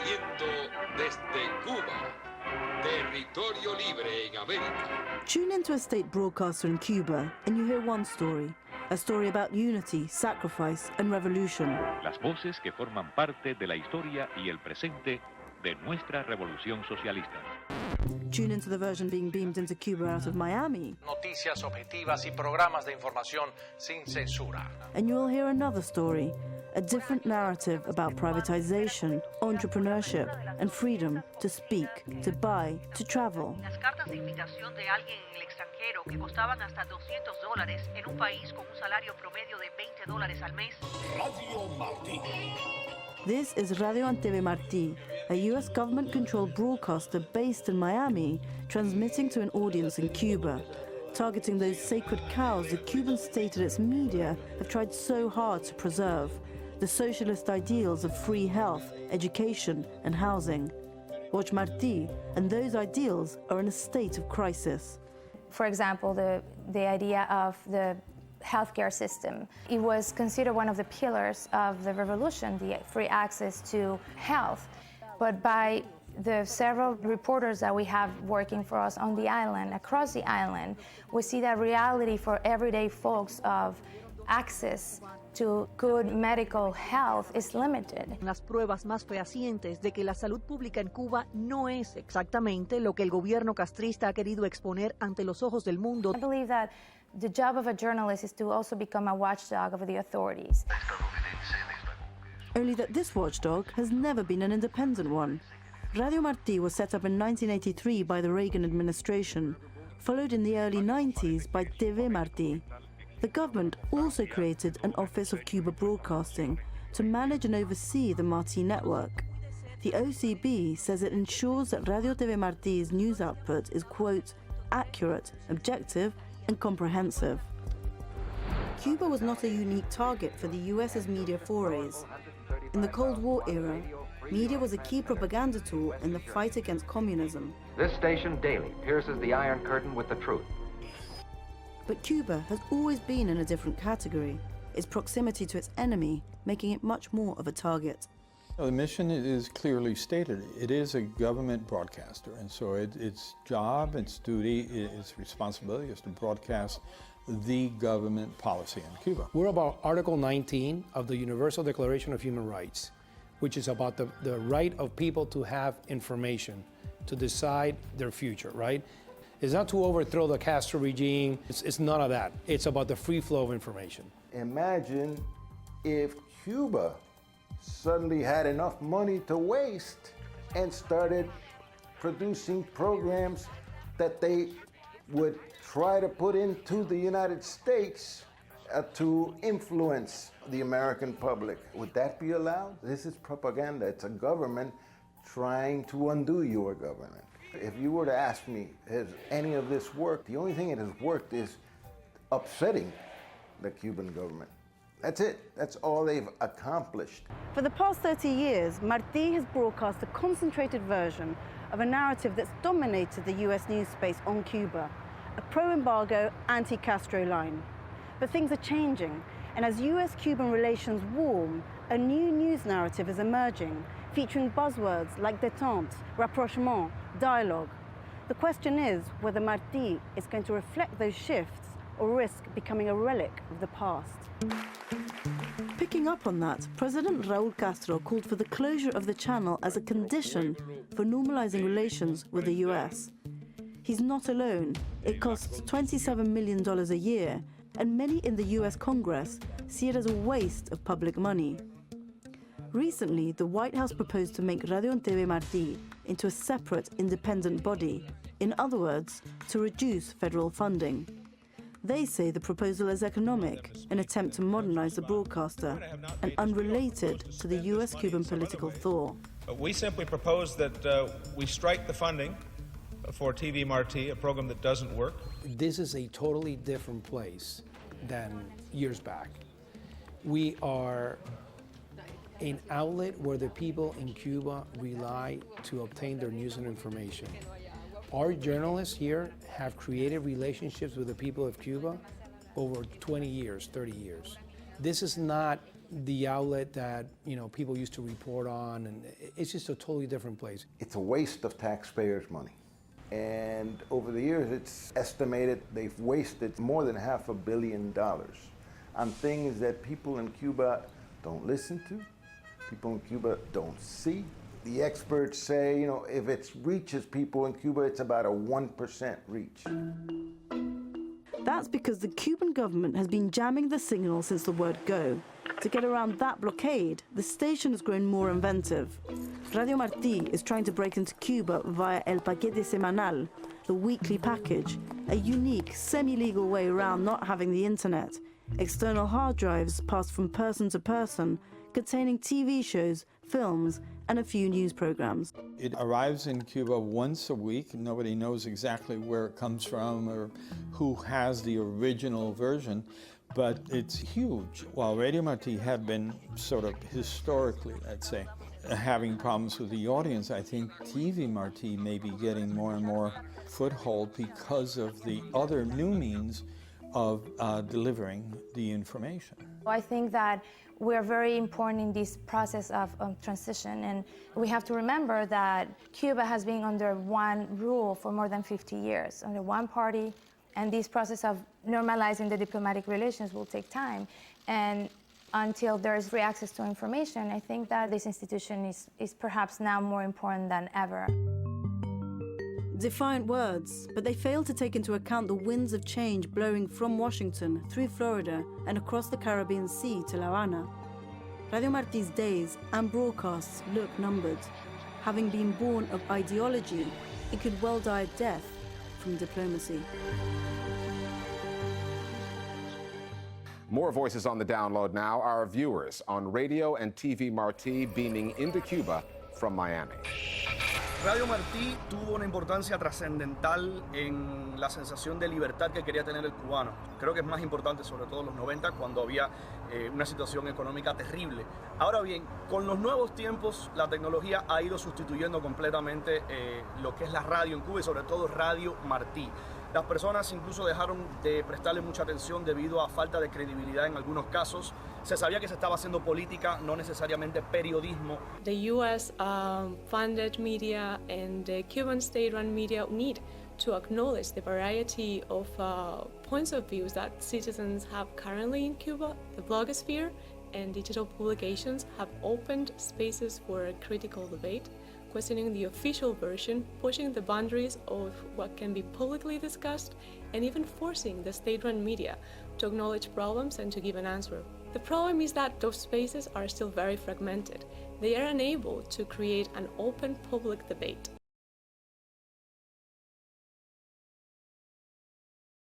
transmitiendo desde Cuba, territorio libre en América. Tune into a state broadcaster in Cuba and you hear one story. A story about unity, sacrifice and revolution. Las voces que forman parte de la historia y el presente de nuestra revolución socialista. Tune into the version being beamed into Cuba out of Miami. Noticias objetivas y programas de información sin censura. And you'll hear another story, a different narrative about privatization, entrepreneurship and freedom to speak, to buy, to travel. Las cartas de invitación de alguien en el extranjero que costaban hasta $200 en un país con un salario promedio de $20 al mes. Radio Marti. This is Radio and TV Marti, a US government-controlled broadcaster based in Miami, transmitting to an audience in Cuba, targeting those sacred cows the Cuban state and its media have tried so hard to preserve, the socialist ideals of free health, education and housing. Watch Marti, and those ideals are in a state of crisis. For example, the idea of the healthcare system. It was considered one of the pillars of the revolution, the free access to health. But by the several reporters that we have working for us on the island, across the island, we see that reality for everyday folks of access to good medical health is limited. Las pruebas más fehacientes de que la salud pública en Cuba no es exactamente lo que el gobierno castrista ha querido exponer ante los ojos del mundo. I believe that the job of a journalist is to also become a watchdog of the authorities. Only that this watchdog has never been an independent one. Radio Marti was set up in 1983 by the Reagan administration, followed in the early 90s by TV Marti. The government also created an Office of Cuba Broadcasting to manage and oversee the Marti network. The OCB says it ensures that Radio TV Marti's news output is, quote, accurate, objective and comprehensive. Cuba was not a unique target for the US's media forays. In the Cold War era, media was a key propaganda tool in the fight against communism. This station daily pierces the Iron Curtain with the truth. But Cuba has always been in a different category, its proximity to its enemy making it much more of a target. The mission is clearly stated. It is a government broadcaster, and so its job, its duty, its responsibility is to broadcast the government policy in Cuba. We're about Article 19 of the Universal Declaration of Human Rights, which is about the right of people to have information, to decide their future, right? It's not to overthrow the Castro regime, it's none of that. It's about the free flow of information. Imagine if Cuba suddenly had enough money to waste and started producing programs that they would try to put into the United States to influence the American public. Would that be allowed? This is propaganda. It's a government trying to undo your government. If you were to ask me, has any of this worked? The only thing that has worked is upsetting the Cuban government. That's it. That's all they've accomplished. For the past 30 years, Marti has broadcast a concentrated version of a narrative that's dominated the US news space on Cuba, a pro-embargo, anti-Castro line. But things are changing, and as US-Cuban relations warm, a new news narrative is emerging, featuring buzzwords like détente, rapprochement, dialogue. The question is whether Marti is going to reflect those shifts or risk becoming a relic of the past. Picking up on that, President Raúl Castro called for the closure of the channel as a condition for normalizing relations with the US. He's not alone. It costs $27 million a year, and many in the US Congress see it as a waste of public money. Recently, the White House proposed to make Radio and TV Marti into a separate independent body, in other words, to reduce federal funding. They say the proposal is economic, an attempt to modernize the broadcaster, and unrelated to the US-Cuban political thaw. We simply propose that we strike the funding for TV Marti, a program that doesn't work. This is a totally different place than years back. We are an outlet where the people in Cuba rely to obtain their news and information. Our journalists here have created relationships with the people of Cuba over 20 years, 30 years. This is not the outlet that people used to report on, and it's just a totally different place. It's a waste of taxpayers' money. And over the years, it's estimated they've wasted more than $500 million on things that people in Cuba don't listen to, people in Cuba don't see. The experts say, if it reaches people in Cuba, it's about a 1% reach. That's because the Cuban government has been jamming the signal since the word go. To get around that blockade, the station has grown more inventive. Radio Marti is trying to break into Cuba via El Paquete Semanal, the weekly package, a unique, semi-legal way around not having the internet. External hard drives passed from person to person, containing TV shows, films, and a few news programs. It arrives in Cuba once a week. Nobody knows exactly where it comes from or who has the original version, but it's huge. While Radio Marti had been sort of historically, let's say, having problems with the audience, I think TV Marti may be getting more and more foothold because of the other new means of delivering the information. I think that we're very important in this process of transition, and we have to remember that Cuba has been under one rule for more than 50 years, under one party, and this process of normalizing the diplomatic relations will take time. And until there is free access to information, I think that this institution is perhaps now more important than ever. Defiant words, but they fail to take into account the winds of change blowing from Washington through Florida and across the Caribbean Sea to La Habana. Radio Marti's days and broadcasts look numbered. Having been born of ideology, it could well die a death from diplomacy. More voices on the download now. Our viewers on Radio and TV Marti beaming into Cuba from Miami. Radio Marti tuvo una importancia trascendental en la sensación de libertad que quería tener el cubano. Creo que es más importante, sobre todo en los 90, cuando había una situación económica terrible. Ahora bien, con los nuevos tiempos, la tecnología ha ido sustituyendo completamente lo que es la radio en Cuba y sobre todo Radio Marti. Las personas incluso dejaron de prestarle mucha atención debido a falta de credibilidad en algunos casos. Se sabía que se estaba haciendo política, no necesariamente periodismo. The US funded media and the Cuban state-run media need to acknowledge the variety of points of views that citizens have currently in Cuba. The blogosphere and digital publications have opened spaces for critical debate, questioning the official version, pushing the boundaries of what can be publicly discussed, and even forcing the state-run media to acknowledge problems and to give an answer. The problem is that those spaces are still very fragmented. They are unable to create an open public debate.